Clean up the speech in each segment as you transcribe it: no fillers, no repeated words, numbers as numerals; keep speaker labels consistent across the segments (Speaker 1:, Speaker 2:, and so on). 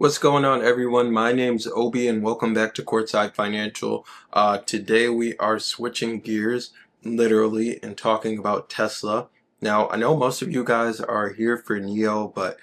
Speaker 1: What's going on, everyone? My name's Obi and welcome back to Courtside Financial. Today we are switching gears literally and talking about Tesla. Now, I know most of you guys are here for NIO, but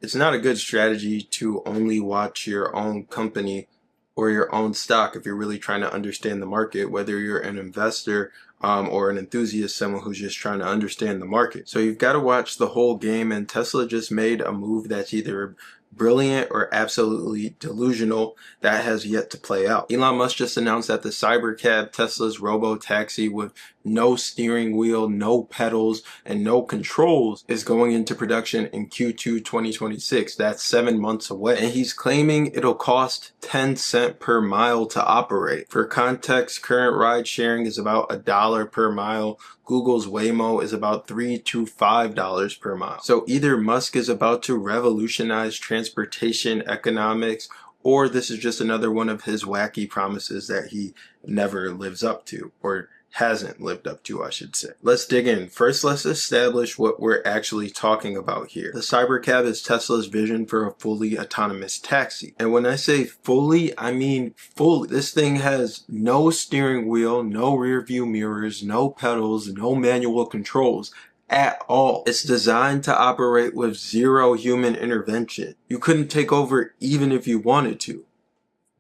Speaker 1: it's not a good strategy to only watch your own company or your own stock if you're really trying to understand the market, whether you're an investor or an enthusiast, someone who's just trying to understand the market. So you've got to watch the whole game, and Tesla just made a move that's either brilliant or absolutely delusional that has yet to play out. Elon Musk just announced that the Cybercab, Tesla's Robotaxi with no steering wheel, no pedals, and no controls is going into production in Q2 2026. That's 7 months away. And he's claiming it'll cost 10 cents per mile to operate. For context, current ride sharing is about $1 per mile. Google's Waymo is about $3 to $5 per mile. So either Musk is about to revolutionize transportation economics, or this is just another one of his wacky promises that he never lives up to, or hasn't lived up to, I should say. Let's dig in. First, let's establish what we're actually talking about here. The Cybercab is Tesla's vision for a fully autonomous taxi. And when I say fully, I mean fully. This thing has no steering wheel, no rear view mirrors, no pedals, no manual controls at all. It's designed to operate with zero human intervention. You couldn't take over even if you wanted to.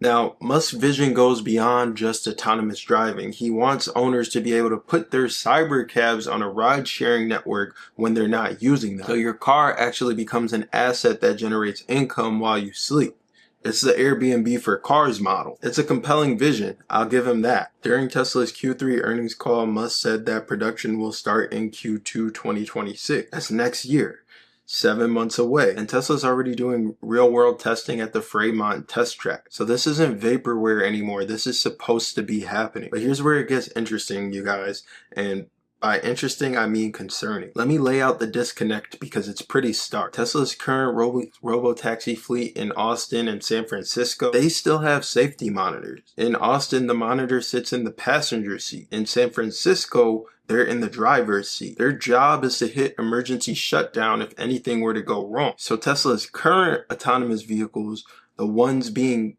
Speaker 1: Now, Musk's vision goes beyond just autonomous driving. He wants owners to be able to put their cybercabs on a ride-sharing network when they're not using them. So your car actually becomes an asset that generates income while you sleep. It's the Airbnb for cars model. It's a compelling vision, I'll give him that. During Tesla's Q3 earnings call, Musk said that production will start in Q2 2026. That's next year. 7 months away, and Tesla's already doing real-world testing at the Fremont test track. So this isn't vaporware anymore. This is supposed to be happening. But here's where it gets interesting, you guys, and by interesting, I mean concerning. Let me lay out the disconnect because it's pretty stark. Tesla's current Robotaxi fleet in Austin and San Francisco, they still have safety monitors. In Austin, the monitor sits in the passenger seat. In San Francisco, they're in the driver's seat. Their job is to hit emergency shutdown if anything were to go wrong. So Tesla's current autonomous vehicles, the ones being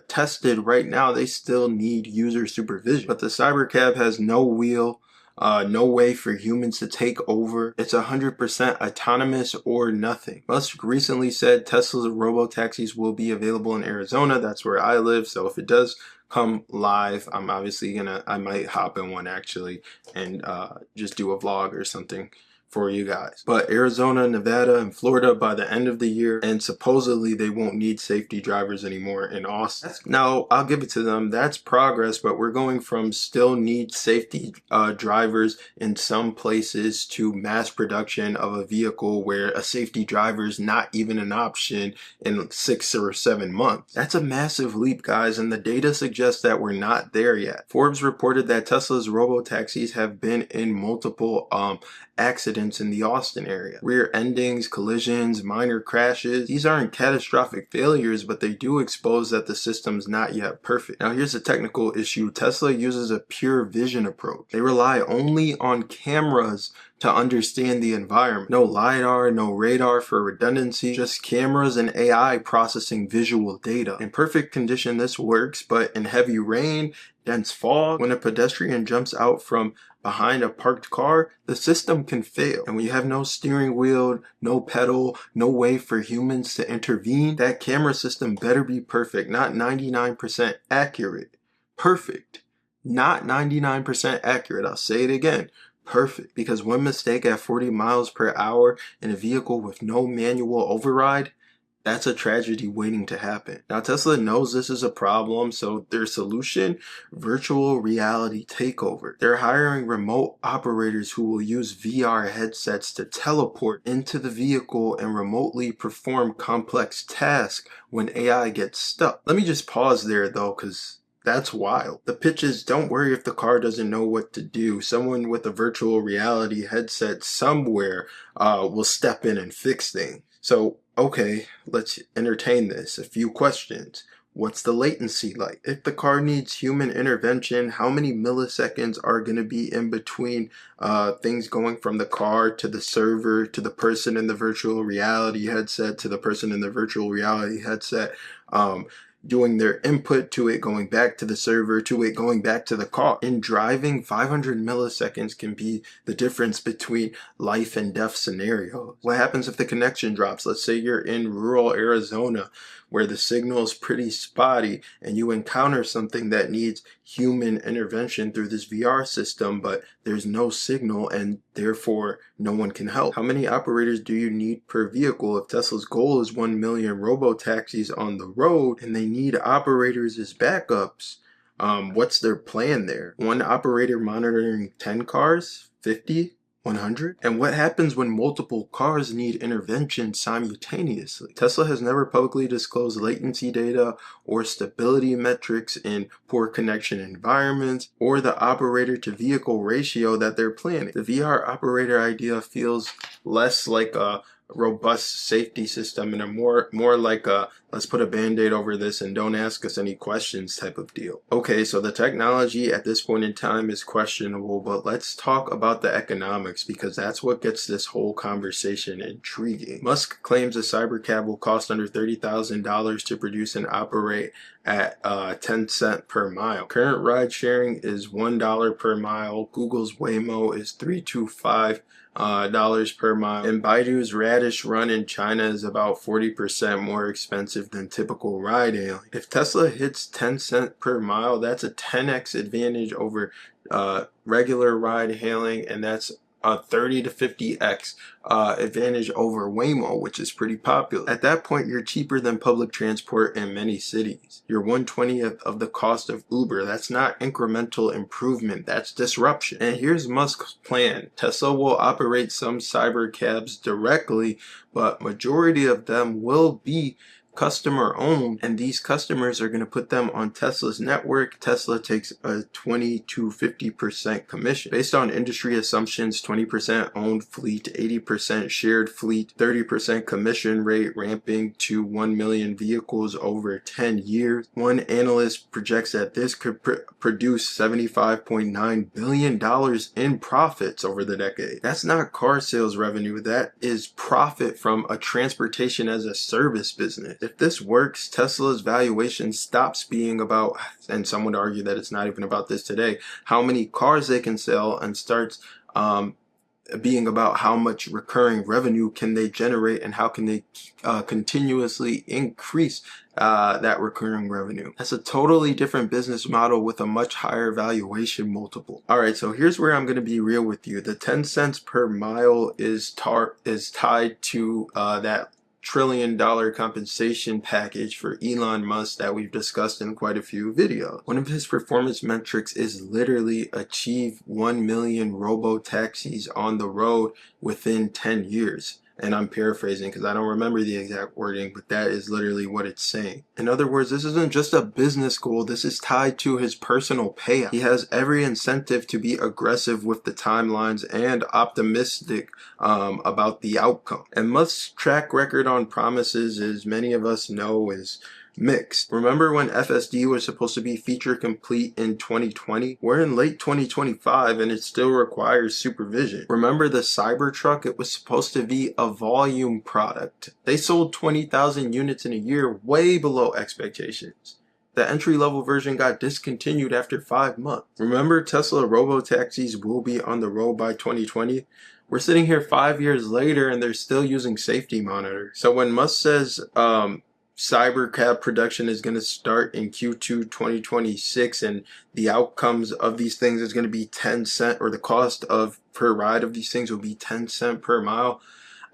Speaker 1: tested right now, they still need user supervision. But the Cybercab has no wheel, no way for humans to take over. It's 100% autonomous or nothing. Musk recently said Tesla's Robotaxis will be available in Arizona. That's where I live. So if it does come live, I'm obviously I might hop in one actually and just do a vlog or something for you guys. But Arizona, Nevada, and Florida by the end of the year, and supposedly they won't need safety drivers anymore in Austin. Now, I'll give it to them. That's progress, but we're going from still need safety drivers in some places to mass production of a vehicle where a safety driver is not even an option in 6 or 7 months. That's a massive leap, guys, and the data suggests that we're not there yet. Forbes reported that Tesla's Robotaxis have been in multiple accidents in the Austin area. Rear endings, collisions, minor crashes. These aren't catastrophic failures, but they do expose that the system's not yet perfect. Now here's a technical issue. Tesla uses a pure vision approach. They rely only on cameras to understand the environment. No LiDAR, no radar for redundancy, just cameras and AI processing visual data. In perfect condition, this works, but in heavy rain, dense fog, when a pedestrian jumps out from behind a parked car, the system can fail. And when you have no steering wheel, no pedal, no way for humans to intervene, that camera system better be perfect, not 99% accurate. Perfect, not 99% accurate. I'll say it again. Perfect, because one mistake at 40 miles per hour in a vehicle with no manual override, that's a tragedy waiting to happen. Now, Tesla knows this is a problem, so their solution, virtual reality takeover. They're hiring remote operators who will use VR headsets to teleport into the vehicle and remotely perform complex tasks when AI gets stuck. Let me just pause there though, because that's wild. The pitch is, don't worry if the car doesn't know what to do. Someone with a virtual reality headset somewhere will step in and fix things. So, okay, let's entertain this. A few questions. What's the latency like? If the car needs human intervention, how many milliseconds are going to be in between things going from the car to the server to the person in the virtual reality headset to the person in the virtual reality headset doing their input to it, going back to the server, to it going back to the car. In driving, 500 milliseconds can be the difference between life and death scenarios. What happens if the connection drops? Let's say you're in rural Arizona where the signal is pretty spotty and you encounter something that needs human intervention through this VR system, but there's no signal and therefore no one can help. How many operators do you need per vehicle? If Tesla's goal is 1 million robotaxis on the road and they need operators as backups, what's their plan there? One operator monitoring 10 cars, 50, 100? And what happens when multiple cars need intervention simultaneously? Tesla has never publicly disclosed latency data or stability metrics in poor connection environments or the operator to vehicle ratio that they're planning. The VR operator idea feels less like a robust safety system and a more like a let's put a band-aid over this and don't ask us any questions type of deal. Okay, so the technology at this point in time is questionable, but let's talk about the economics because that's what gets this whole conversation intriguing. Musk claims a Cybercab will cost under $30,000 to produce and operate at 10 cents per mile. Current ride sharing is $1 per mile. Google's Waymo is $3 to $5 per mile, and Baidu's Radish run in China is about 40% more expensive than typical ride hailing. If Tesla hits 10 cents per mile, that's a 10x advantage over regular ride hailing, and that's a 30 to 50x advantage over Waymo, which is pretty popular. At that point, you're cheaper than public transport in many cities. You're 1/20th of the cost of Uber. That's not incremental improvement, that's disruption. And here's Musk's plan. Tesla will operate some Cybercabs directly, but majority of them will be customer owned, and these customers are going to put them on Tesla's network. Tesla takes a 20 to 50% commission. Based on industry assumptions, 20% owned fleet, 80% shared fleet, 30% commission rate ramping to 1 million vehicles over 10 years. One analyst projects that this could produce $75.9 billion in profits over the decade. That's not car sales revenue, that is profit from a transportation as a service business. If this works, Tesla's valuation stops being about, and some would argue that it's not even about this today, how many cars they can sell, and starts being about how much recurring revenue can they generate and how can they continuously increase that recurring revenue. That's a totally different business model with a much higher valuation multiple. Alright, so here's where I'm going to be real with you. The 10 cents per mile is tied to that trillion-dollar compensation package for Elon Musk that we've discussed in quite a few videos. One of his performance metrics is literally achieve 1 million robotaxis on the road within 10 years. And I'm paraphrasing because I don't remember the exact wording, but that is literally what it's saying. In other words, this isn't just a business goal, this is tied to his personal payout. He has every incentive to be aggressive with the timelines and optimistic about the outcome. And Musk's track record on promises, as many of us know, is mixed. Remember when FSD was supposed to be feature complete in 2020? We're in late 2025 and it still requires supervision. Remember the Cybertruck? It was supposed to be a volume product. They sold 20,000 units in a year, way below expectations. The entry-level version got discontinued after 5 months. Remember Tesla Robotaxis will be on the road by 2020? We're sitting here 5 years later and they're still using safety monitors. So when Musk says Cybercab production is going to start in Q2 2026 and the outcomes of these things is going to be 10 cents, or the cost of per ride of these things will be 10 cents per mile,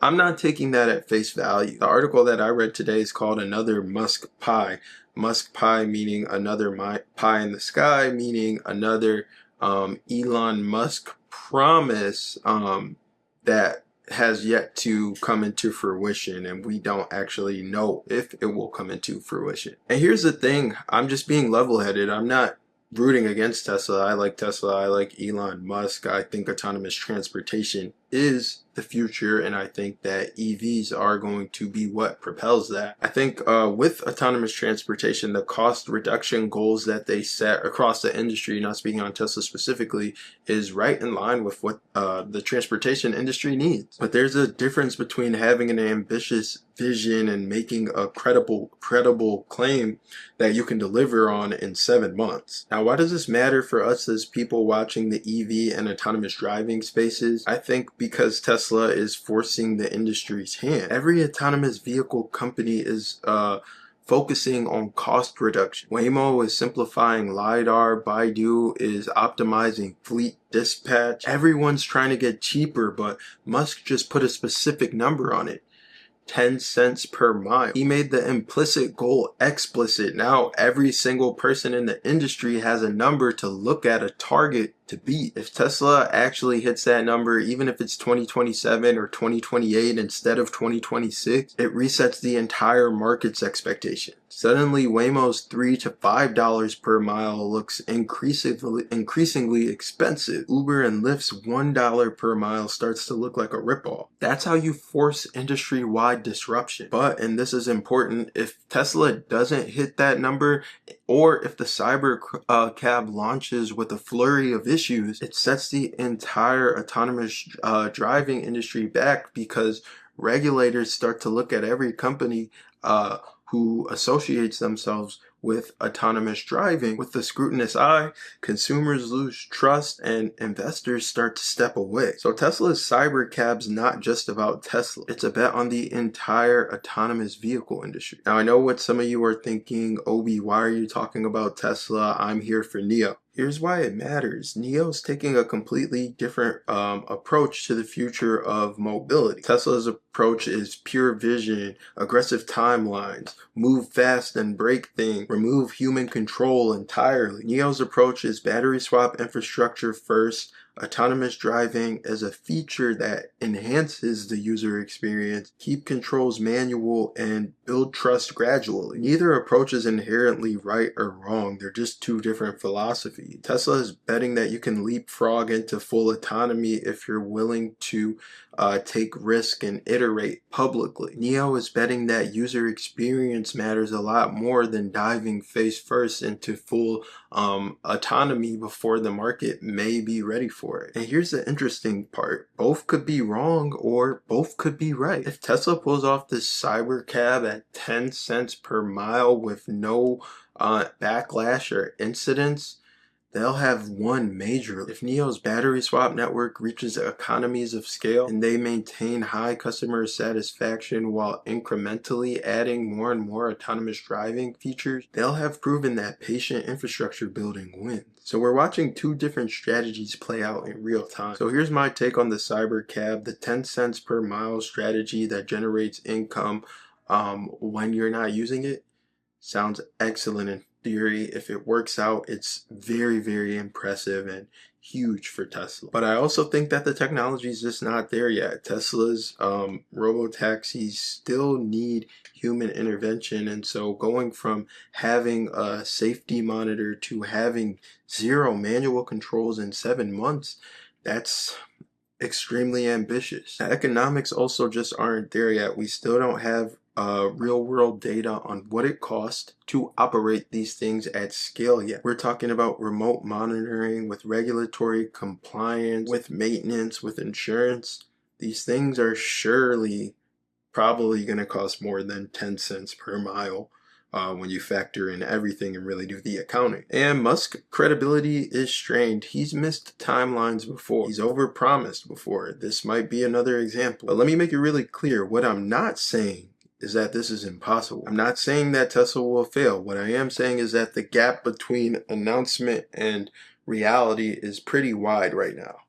Speaker 1: I'm not taking that at face value. The article that I read today is called Another Musk Pie. Musk Pie meaning another pie in the sky, meaning another Elon Musk promise that has yet to come into fruition, and we don't actually know if it will come into fruition. And here's the thing, I'm just being level-headed. I'm not rooting against Tesla. I like Tesla. I like Elon Musk. I think autonomous transportation is the future, and I think that EVs are going to be what propels that. I think with autonomous transportation, the cost reduction goals that they set across the industry, not speaking on Tesla specifically, is right in line with what the transportation industry needs. But there's a difference between having an ambitious vision and making a credible claim that you can deliver on in 7 months. Now, why does this matter for us as people watching the EV and autonomous driving spaces? I think because Tesla is forcing the industry's hand. Every autonomous vehicle company is focusing on cost reduction. Waymo is simplifying LiDAR, Baidu is optimizing fleet dispatch. Everyone's trying to get cheaper, but Musk just put a specific number on it. 10 cents per mile. He made the implicit goal explicit. Now every single person in the industry has a number to look at, a target to beat. If Tesla actually hits that number, even if it's 2027 or 2028 instead of 2026, it resets the entire market's expectation. Suddenly, Waymo's $3 to $5 per mile looks increasingly expensive. Uber and Lyft's $1 per mile starts to look like a ripoff. That's how you force industry-wide disruption. But, and this is important, if Tesla doesn't hit that number, or if the Cybercab launches with a flurry of issues, it sets the entire autonomous driving industry back, because regulators start to look at every company who associates themselves with autonomous driving with the scrutinous eye. Consumers lose trust and investors start to step away. So Tesla's Cybercab's not just about Tesla. It's a bet on the entire autonomous vehicle industry. Now, I know what some of you are thinking, Obi, why are you talking about Tesla? I'm here for NIO. Here's why it matters. NIO's taking a completely different approach to the future of mobility. Tesla's approach is pure vision, aggressive timelines, move fast and break things, remove human control entirely. NIO's approach is battery swap infrastructure first. Autonomous driving as a feature that enhances the user experience, keep controls manual, and build trust gradually. Neither approach is inherently right or wrong. They're just two different philosophies. Tesla is betting that you can leapfrog into full autonomy if you're willing to take risk and iterate publicly. NIO is betting that user experience matters a lot more than diving face first into full autonomy before the market may be ready for it. And here's the interesting part. Both could be wrong or both could be right. If Tesla pulls off this Cybercab at 10 cents per mile with no backlash or incidents, they'll have won majorly. If NIO's battery swap network reaches economies of scale and they maintain high customer satisfaction while incrementally adding more and more autonomous driving features, they'll have proven that patient infrastructure building wins. So we're watching two different strategies play out in real time. So here's my take on the Cybercab, the 10 cents per mile strategy that generates income when you're not using it. Sounds excellent in theory. If it works out, it's very, very impressive and huge for Tesla. But I also think that the technology is just not there yet. Tesla's Robotaxis still need human intervention, and so going from having a safety monitor to having 0 manual controls in 7 months, that's extremely ambitious. The economics also just aren't there yet. We still don't have real world data on what it costs to operate these things at scale yet. We're talking about remote monitoring with regulatory compliance, with maintenance, with insurance. These things are surely probably going to cost more than 10 cents per mile when you factor in everything and really do the accounting. And Musk's credibility is strained. He's missed timelines before. He's overpromised before. This might be another example. But let me make it really clear. What I'm not saying is that this is impossible. I'm not saying that Tesla will fail. What I am saying is that the gap between announcement and reality is pretty wide right now.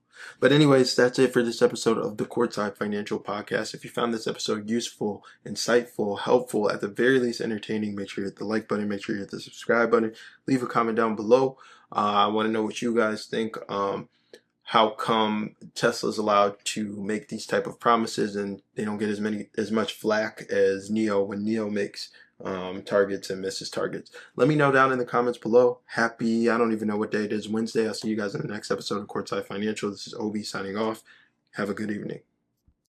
Speaker 1: But anyways, that's it for this episode of the Courtside Financial Podcast. If you found this episode useful, insightful, helpful, at the very least entertaining, make sure you hit the like button, make sure you hit the subscribe button, leave a comment down below. I want to know what you guys think. How come Tesla's allowed to make these type of promises and they don't get as much flack as NIO when NIO makes targets and misses targets? Let me know down in the comments below. I don't even know what day it is, Wednesday. I'll see you guys in the next episode of Courtside Financial. This is Obi signing off. Have a good evening.